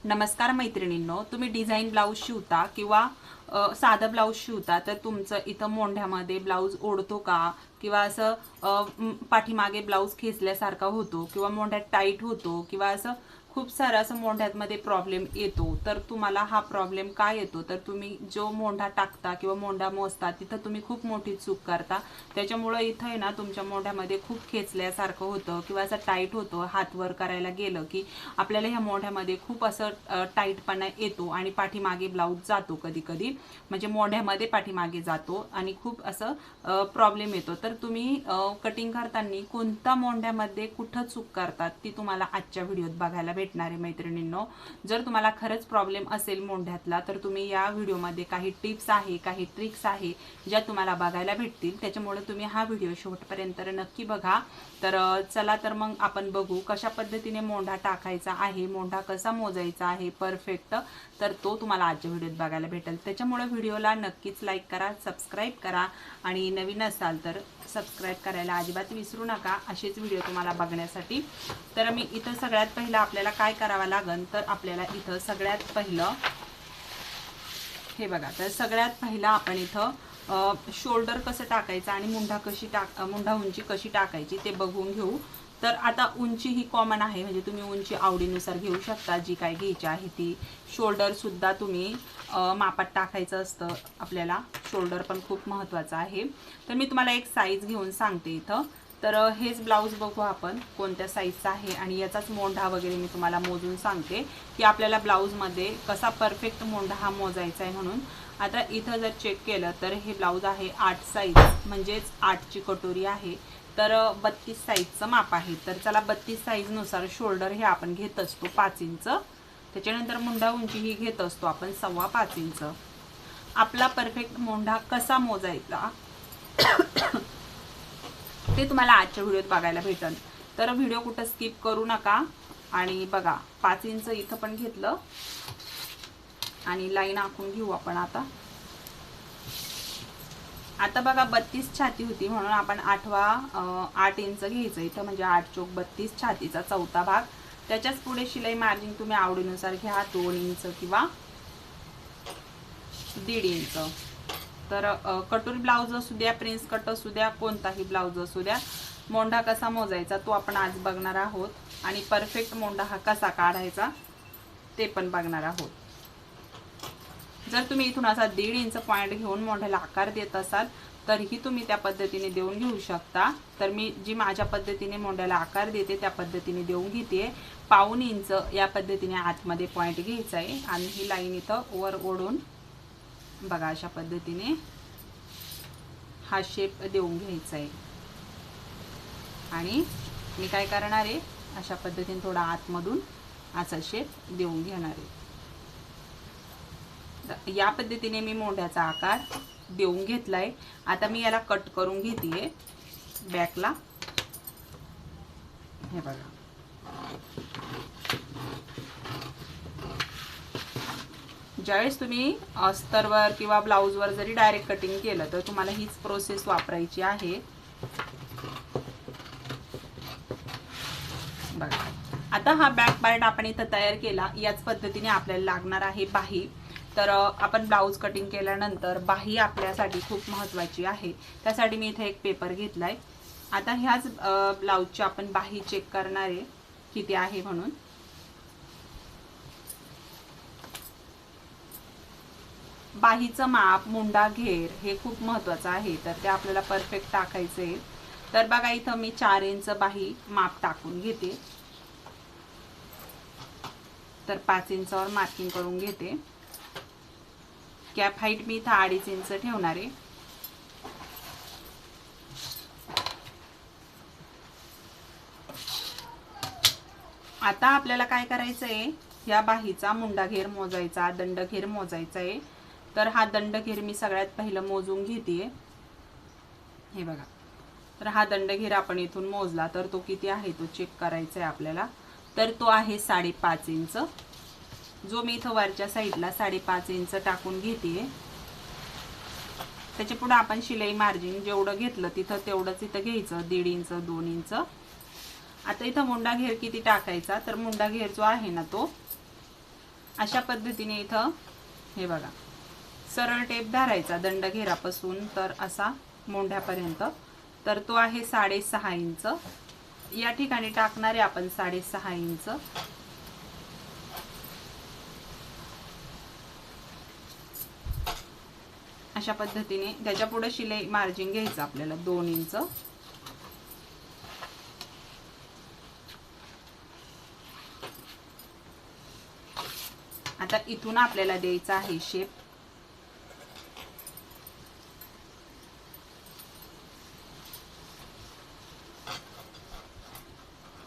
नमस्कार मैत्रिणींनो, तुम्ही डिझाइन ब्लाऊज शिवता किंवा साधं ब्लाऊज शिवता तर तुमचं इथं मोंढ्यामध्ये ब्लाऊज ओढतो का किंवा असं पाठीमागे ब्लाऊज खेचल्यासारखा होतो किंवा मोंढ्यात टाईट होतो किंवा असं खूप सारं असं मोंढ्यामध्ये प्रॉब्लेम येतो। तर तुम्हाला हा प्रॉब्लेम का येतो तर तुम्ही जो मोंढा टाकता किंवा मोंढा मोजता तिथं तुम्ही खूप मोठी चूक करता। त्याच्यामुळे इथं आहे ना तुमच्या मोंढ्यामध्ये खूप खेचल्यासारखं होतं किंवा असं टाईट होतं। हात वर करायला गेलं की आपल्याला ह्या मोंढ्यामध्ये खूप असं टाईटपणा येतो आणि पाठीमागे ब्लाऊज जातो, कधी कधी म्हणजे मोंढ्यामध्ये पाठीमागे जातो आणि खूप असं प्रॉब्लेम येतो। तर तुम्ही कटिंग करताना कोणत्या मोंढ्यामध्ये कुठं चूक करतात ती तुम्हाला आजच्या व्हिडिओत बघायला भेटणार आहे मैत्रिणींनो। जर तुम्हाला खरंच प्रॉब्लेम असेल मोंढ्यातला तर तुम्ही या व्हिडिओमध्ये काही टिप्स आहे, काही ट्रिक्स आहे ज्या तुम्हाला बघायला भेटतील। त्याच्यामुळे तुम्ही हा व्हिडिओ शेवटपर्यंत नक्की बघा। तर चला तर मग आपण बघू कशा पद्धतीने मोंढा टाकायचा आहे, मोंढा कसा मोजायचा आहे परफेक्ट, तर तो तुम्हाला आजच्या व्हिडिओत बघायला भेटेल। त्याच्यामुळे व्हिडिओला नक्कीच लाईक करा, सबस्क्राईब करा आणि नवीन असाल तर सबस्क्राईब करायला अजिबात विसरू नका असेच व्हिडिओ तुम्हाला बघण्यासाठी। तर मी इथं सगळ्यात पहिलं आपल्याला काय करावं लागेल तर आपल्याला इथं सगळ्यात पहिलं हे बघा, तर सगळ्यात पहिला आपण इथं शोल्डर कसं टाकायचं आणि मुंढा उंची कशी टाकायची ते बघून घेऊ। तर आता उंची ही कॉमन आहे, म्हणजे तुम्ही उंची आवडीनुसार घेऊ शकता जी काय घ्यायची आहे ती। शोल्डर सुद्धा तुम्ही मापात टाकायचं असतं आपल्याला, शोल्डर पण खूप महत्त्वाचं आहे। तर मी तुम्हाला एक साईज घेऊन सांगते इथं। तर हेच ब्लाऊज बघू आपण कोणत्या साईजचा आहे आणि याचाच मोंढा वगैरे मी तुम्हाला मोजून सांगते की आपल्याला ब्लाऊजमध्ये कसा परफेक्ट मोंढा हा मोजायचा आहे म्हणून। आता इथं जर चेक केलं तर हे ब्लाऊज आहे 8 साईज, म्हणजेच 8ची कटोरी आहे। तर 32 साईजचं माप आहे। तर चला 32 साईजनुसार शोल्डर हे आपण घेत असतो 5 इंच, त्याच्यानंतर मुंढा उंची ही घेत असतो आपण 5.25 इंच। आपला परफेक्ट मोंढा कसा मोजायचा ते तुम्हाला आजच्या व्हिडिओत बघायला भेटेल। तर व्हिडिओ कुठं स्किप करू नका आणि बघा 5 इंच इथं पण घेतलं आणि लाईन आखून घेऊ आपण। आता बघा 32 छाती होती म्हणून आपण 8 इंच घ्यायचं इथं, म्हणजे 8 चौक 32 छातीचा चौथा भाग। त्याच्याच पुढे शिलाई मार्जिन तुम्ही आवडीनुसार घ्या, 2 इंच किंवा 1.5 इंच। तर कटोरी ब्लाऊज असू द्या, प्रिन्स कट असू द्या, कोणताही ब्लाऊज असू द्या, मोंढा कसा मोजायचा तो आपण आज बघणार आहोत आणि परफेक्ट मोंढा हा कसा काढायचा ते पण बघणार आहोत। जर तुम्ही इथून असा 1.5 इंच पॉइंट घेऊन मोंढ्याला आकार देत असाल तरीही तुम्ही त्या पद्धतीने देऊन घेऊ शकता। तर मी जी माझ्या पद्धतीने मोंढ्याला आकार देते त्या पद्धतीने देऊन घेते। 1.25 इंच या पद्धतीने आतमध्ये पॉइंट घ्यायचा आहे आणि ही लाईन इथं वर ओढून बघा अशा पद्धतीने हा शेप देऊन घ्यायचा आहे। आणि मी काय करणार आहे, अशा पद्धतीने थोडा आतमधून असा शेप देऊन घेणार आहे। या पद्धतीने मी मोंढ्याचा आकार देऊन घेतलाय। आता मी याला कट करून घेते बॅकला, हे बघा। ज्यावेळेस तुम्ही अस्तरवर किंवा ब्लाऊजवर जरी डायरेक्ट कटिंग केलं तर तुम्हाला हीच प्रोसेस वापरायची आहे। बघा आता हा बॅक पार्ट आपण इथं तयार केला, याच पद्धतीने आपल्याला लागणार आहे बाही। तर आपण ब्लाऊज कटिंग केल्यानंतर बाही आपल्यासाठी खूप महत्त्वाची आहे, त्यासाठी मी इथे एक पेपर घेतलाय। आता ह्याच ब्लाऊजची आपण बाही चेक करणार आहे किती आहे म्हणून। बाहीचं माप, मुंडा घेर हे खूप महत्त्वाचं आहे, तर ते आपल्याला परफेक्ट टाकायचं आहे। तर बघा इथं मी 4 इंच बाही माप टाकून घेते, तर 5 इंचावर मार्किंग करून घेते। कॅप हाईट मी इथं 2.5 इंच ठेवणार आहे। आता आपल्याला काय करायचं आहे, या बाहीचा मुंडा घेर मोजायचा, दंड घेर मोजायचा आहे। तर हा दंड घेर मी सगळ्यात पहिलं मोजून घेते, हे बघा। तर हा दंड घेर आपण इथून मोजला तर तो किती आहे तो चेक करायचा आहे आपल्याला। तर तो आहे 5.5 इंच, जो मी इथं वरच्या साईडला 5.5 इंच टाकून घेते। त्याच्या पुढे आपण शिलाई मार्जिन जेवढं घेतलं तिथं तेवढंच इथं घ्यायचं, 1.5 इंच 2 इंच। आता इथं मुंडा घेर किती टाकायचा, तर मुंडा घेर जो आहे ना तो अशा पद्धतीने इथं हे बघा सरळ टेप धरायचा दंडघेरापासून तर असा मोंढ्यापर्यंत, तर तो आहे 6.5 इंच. या ठिकाणी टाकणारे आपण 6.5 इंच. अशा पद्धतीने त्याच्या पुढे शिलाई मार्जिन घ्यायचं आपल्याला 2 इंच. आता इथून आपल्याला द्यायचा आहे शेप.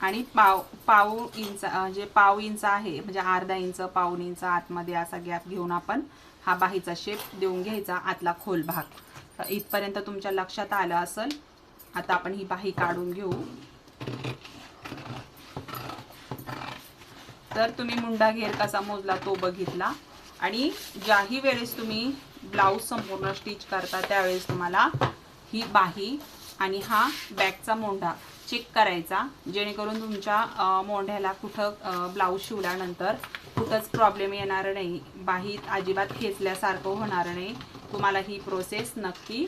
आणि पाव इंच जे पाव इंच आहे म्हणजे अर्धा इंच पाऊण इंच आतमध्ये असा गॅप घेऊन आपण हा बाहीचा शेप देऊन घ्यायचा, आतला खोल भाग. इथपर्यंत तुमच्या लक्षात आलं असेल. आता आपण ही बाही काढून घेऊ. तर तुम्ही मुंडा घेर कसा मोजला तो बघितला, आणि ज्याही वेळेस तुम्ही ब्लाऊज संपूर्ण स्टिच करता त्यावेळेस तुम्हाला ही बाही आणि हा बॅकचा मोंढा चेक करायचा, जेणेकरून तुमच्या मोंढ्याला कुठं ब्लाऊज शिवल्यानंतर कुठंच प्रॉब्लेम येणार नाही, बाहीत अजिबात खेचल्यासारखं होणार नाही. तुम्हाला ही प्रोसेस नक्की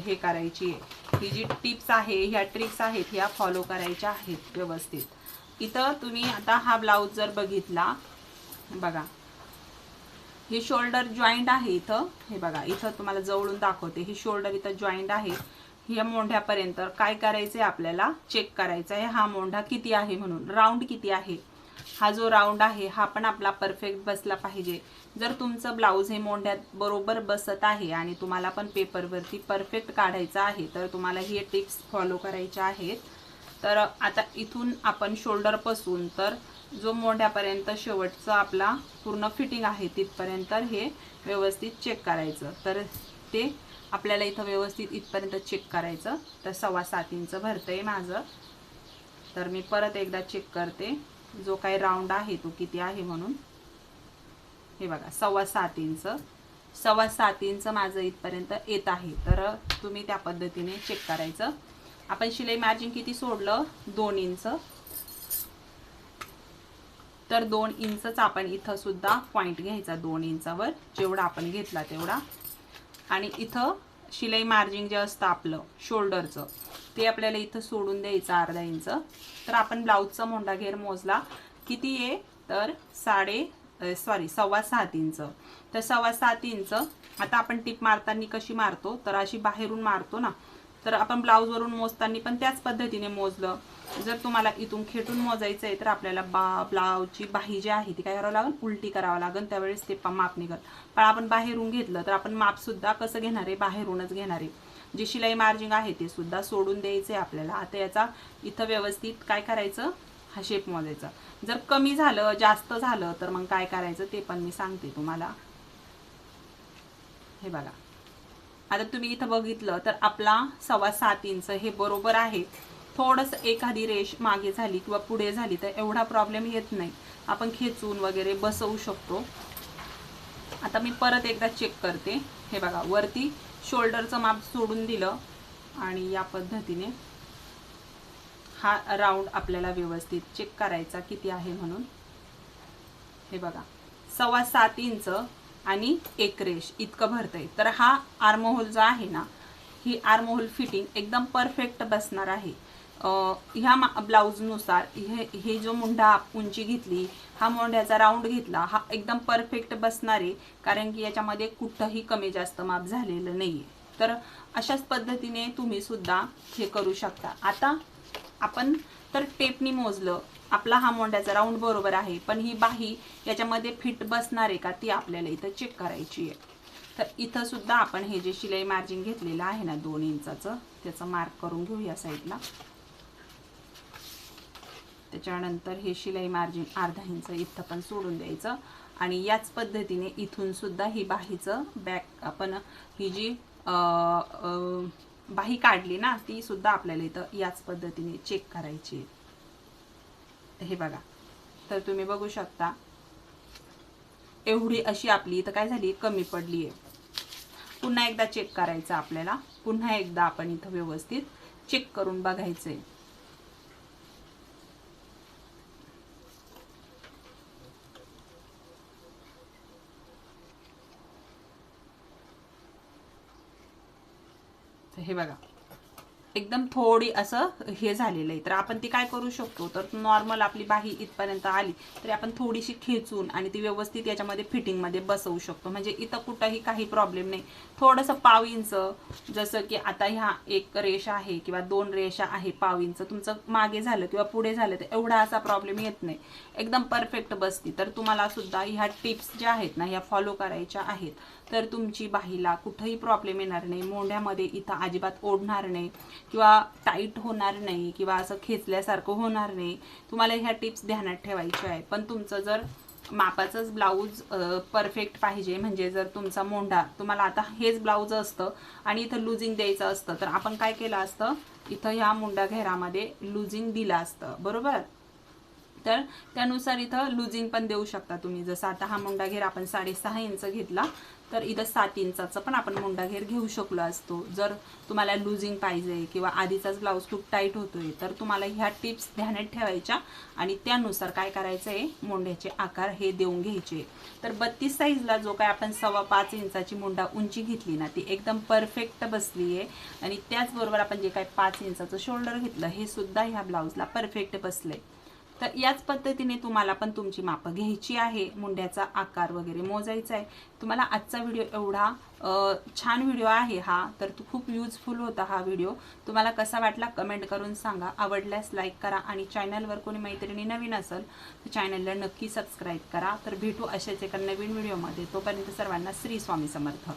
हे करायची आहे. ही जी टिप्स आहे, ह्या ट्रिक्स आहेत, ह्या फॉलो करायच्या आहेत व्यवस्थित. इथं तुम्ही आता हा ब्लाऊज जर बघितला, बघा हे शोल्डर जॉईंट आहे. इथं हे बघा, इथं तुम्हाला जवळून दाखवते. ही शोल्डर इथं जॉईंट आहे. ह्या मोंढ्यापर्यंत काय करायचंय आपल्याला चेक करायचं आहे हा मोंढा किती आहे म्हणून, राऊंड किती आहे. हा जो राऊंड आहे हा पण आपला परफेक्ट बसला पाहिजे. जर तुमचं ब्लाऊज हे मोंढ्यात बरोबर बसत आहे आणि तुम्हाला पण पेपरवरती परफेक्ट काढायचं आहे तर तुम्हाला हे टिप्स फॉलो करायच्या आहेत. तर आता इथून आपण शोल्डरपासून तर जो मोंढ्यापर्यंत शेवटचं आपला पूर्ण फिटिंग आहे तिथपर्यंत हे व्यवस्थित चेक करायचं. तर ते आपल्याला इथं व्यवस्थित इथपर्यंत चेक करायचं. तर 7.25 इंच भरतंय माझं. तर मी परत एकदा चेक करते जो काही राऊंड आहे तो किती आहे म्हणून. हे बघा 7.25 इंच, 7.25 इंच माझं इथपर्यंत येत आहे. तर तुम्ही त्या पद्धतीने चेक करायचं. आपण शिलाई मार्जिन किती सोडलं, 2 इंच. तर 2 इंचच आपण इथं सुद्धा पॉइंट घ्यायचा, 2 इंचावर जेवढा आपण घेतला तेवढा. आणि इथं शिलाई मार्जिन जे असतं आपलं शोल्डरचं ते आपल्याला इथं सोडून द्यायचं अर्धा इंच. तर आपण ब्लाऊजचा मोंढा घेर मोजला किती आहे तर 7.25 इंच. तर 7.25 इंच आता आपण टिप मारताना कशी मारतो तर अशी बाहेरून मारतो ना, तर आपण ब्लाऊजवरून मोजताना पण त्याच पद्धतीने मोजलं. जर तुम्हाला इथून खेटून मोजायचं आहे तर आपल्याला ब्लाऊजची बाही जी आहे ती काय करावं लागेल, उलटी करावं लागेल, त्यावेळेस ते माप निघेल. पण आपण बाहेरून घेतलं तर आपण माप सुद्धा कसं घेणार आहे, बाहेरूनच घेणार आहे. जे शिलाई मार्जिन आहे ते सुद्धा सोडून द्यायचे आपल्याला. आता याचा इथं व्यवस्थित काय करायचं, हा शेप मोजायचा. जर कमी झालं जास्त झालं तर मग काय करायचं ते पण मी सांगते तुम्हाला. हे बघा आता तुम्ही इथं बघितलं तर आपला 7.25 इंच हे बरोबर आहे. थोडंस एखादी रेष मागे झाली किंवा पुढे झाली तर एवढा प्रॉब्लेम येत नाही, आपण खेचून वगैरे बसवू शकतो. आता मी परत एकदा चेक करते. हे बघा वरती शोल्डरचं माप सोडून दिलं आणि या पद्धतीने हा राऊंड आपल्याला व्यवस्थित चेक करायचा किती आहे म्हणून. हे बघा 7.25 इंच आणि 1 रेष इतकं भरतंय. तर हा आर्महोल जो आहे ना, ही आर्महोल फिटिंग एकदम परफेक्ट बसणार आहे. ह्या ब्लाऊजनुसार हे जो मुंढा उंची घेतली, हा मोंढ्याचा राऊंड घेतला, हा एकदम परफेक्ट बसणार आहे. कारण की याच्यामध्ये कुठंही कमी जास्त माप झालेलं नाही आहे. तर अशाच पद्धतीने तुम्ही सुद्धा हे करू शकता. आता आपण तर टेपनी मोजलं, आपला हा मोंढ्याचा राऊंड बरोबर आहे, पण ही बाही याच्यामध्ये फिट बसणार आहे का ती आपल्याला इथं चेक करायची आहे. तर इथं सुद्धा आपण हे जे शिलाई मार्जिन घेतलेलं आहे ना 2 इंचाचं, त्याचं मार्क करून घेऊ या साईडला. त्याच्यानंतर हे शिलाई मार्जिन अर्धा इंच इथं पण सोडून द्यायचं. आणि याच पद्धतीने इथून सुद्धा ही बाहीचं बॅक आपण ही जी बाही काढली ना ती सुद्धा आपल्याला इथं याच पद्धतीने चेक करायची. हे बघा तर तुम्ही बघू शकता एवढी अशी आपली इथं काय झाली, कमी पडली आहे. पुन्हा एकदा चेक करायचं आपल्याला. पुन्हा एकदा आपण इथं व्यवस्थित चेक करून बघायचंय. तर हे बघा एकदम थोडी असं हे झालेलं आहे. तर आपण ती काय करू शकतो, तर नॉर्मल आपली बाही इथपर्यंत आली तरी आपण थोडीशी खेचून आणि ती व्यवस्थित याच्यामध्ये फिटिंगमध्ये बसवू शकतो. म्हणजे इथं कुठंही काही प्रॉब्लेम नाही. थोडंसं पाव इंच, जसं की आता ह्या एक रेषा आहे किंवा 2 रेषा आहे, पाव इंच तुमचं मागे झालं किंवा पुढे झालं तर एवढा असा प्रॉब्लेम येत नाही, एकदम परफेक्ट बसती. तर तुम्हाला सुद्धा ह्या टिप्स ज्या आहेत ना ह्या फॉलो करायच्या आहेत. तर तुमची बाहीला कुठंही प्रॉब्लेम येणार नाही, मोंढ्यामध्ये इथं अजिबात ओढणार नाही किंवा टाईट होणार नाही किंवा असं खेचल्यासारखं होणार नाही. तुम्हाला ह्या टिप्स ध्यानात ठेवायच्या आहे. पण तुमचं जर मापाचंच ब्लाऊज परफेक्ट पाहिजे, म्हणजे जर तुमचा मोंढा तुम्हाला आता हेच ब्लाऊज असतं आणि इथं लुजिंग द्यायचं असतं, तर आपण काय केलं असतं, इथं ह्या मुंडा घेरामध्ये लुजिंग दिलं असतं, बरोबर. तर त्यानुसार इथं लुजिंग पण देऊ शकता तुम्ही. जसं आता हा मुंडा घेर आपण 6.5 इंच घेतला, तर इथं 7 इंचाचा पण आपण मुंडा घेर घेऊ शकलो असतो. जर तुम्हाला लुजिंग पाहिजे किंवा आधीचाच ब्लाऊज खूप टाईट होतोय, तर तुम्हाला ह्या टिप्स ध्यानात ठेवायच्या आणि त्यानुसार काय करायचं आहे, मोंढ्याचे आकार हे देऊन घ्यायचे. तर 32 साईजला जो काय आपण 5.25 इंचाची मुंडा उंची घेतली ना, ती एकदम परफेक्ट बसली आहे. आणि त्याचबरोबर आपण जे काय 5 इंचाचं शोल्डर घेतलं, हे सुद्धा ह्या ब्लाऊजला परफेक्ट बसलंय. तर याच पद्धतीने तुम्हाला पण तुमची मापं घ्यायची आहे, मुंड्याचा आकार वगैरे मोजायचा आहे. तुम्हाला आजचा व्हिडिओ एवढा छान व्हिडिओ आहे हा, तर तो खूप युजफुल होता हा व्हिडिओ. तुम्हाला कसा वाटला कमेंट करून सांगा. आवडल्यास लाईक करा आणि चॅनलवर कोणी मैत्रिणी नवीन असेल तर चॅनलला नक्की सबस्क्राईब करा. तर भेटू अशाच एका नवीन व्हिडिओमध्ये. तोपर्यंत सर्वांना श्री स्वामी समर्थ.